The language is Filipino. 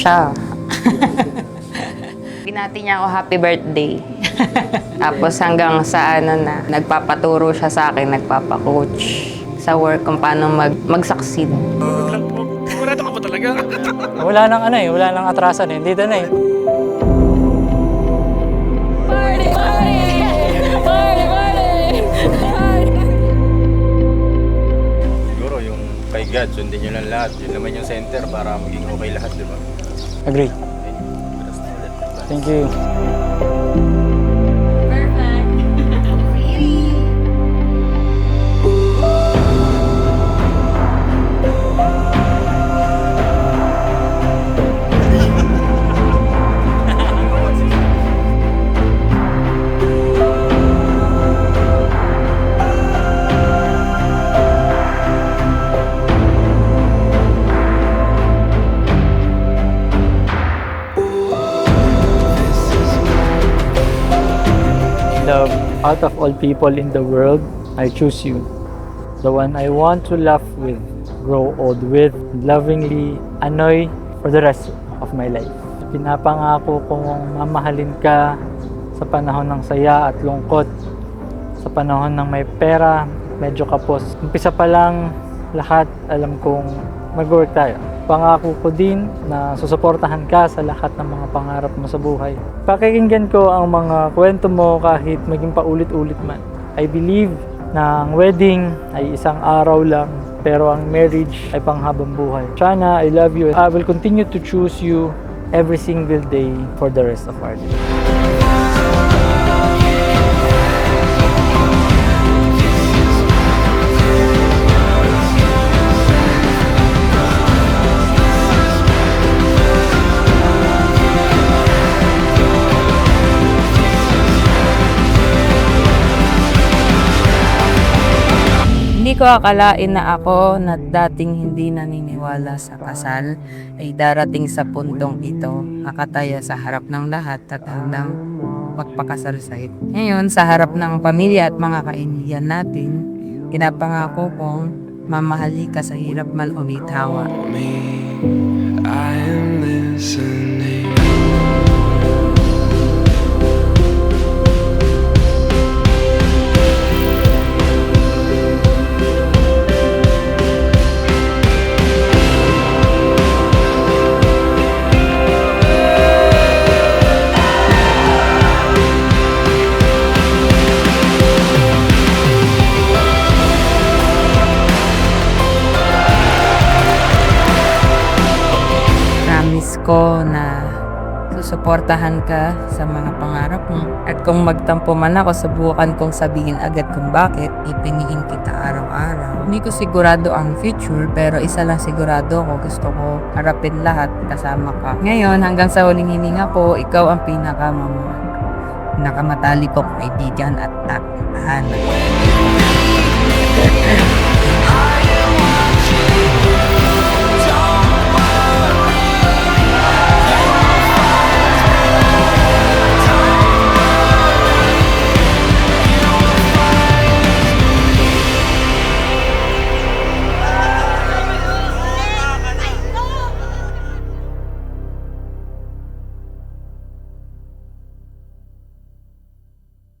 siya. Binati niya ako happy birthday. Tapos hanggang sa nagpapaturo siya sa akin, nagpapa-coach sa work kung paano mag-succeed. Sigurado ka ba talaga? Wala nang wala nang atrasan dito na Party, party! Party, party! Siguro yung kay God, sundin nyo lang lahat. Yun naman yung center para maging okay lahat, di ba? Agree. Thank you. Out of all people in the world, I choose you. The one I want to laugh with, grow old with, lovingly annoy for the rest of my life. Pinapangako kong mamahalin ka sa panahon ng saya at lungkot, sa panahon ng may pera, medyo kapos. Umpisa pa lang lahat, alam kong mag-work tayo. Pangako ko din na susuportahan ka sa lahat ng mga pangarap mo sa buhay. Pakikinggan ko ang mga kwento mo kahit maging paulit-ulit man. I believe na ang wedding ay isang araw lang, pero ang marriage ay panghabang buhay. Shana, I love you. I will continue to choose you every single day for the rest of our lives. Hindi ko akalain na ako na dating hindi naniniwala sa kasal ay darating sa puntong ito, makataya sa harap ng lahat at hanggang magpakasal sa ito. Ngayon, sa harap ng pamilya at mga kaibigan natin, pinapangako kong mamahali ka sa hirap man o bitawa. I am listening. Ko na susuportahan ka sa mga pangarap mo. At kung magtampo man ako, subukan kong sabihin agad kung bakit ipiniin kita araw-araw. Hindi ko sigurado ang future, pero isa lang sigurado ko, gusto ko harapin lahat kasama ka. Ngayon, hanggang sa huling hininga ko, ikaw ang pinakamatalik kong kaibigan at tahan.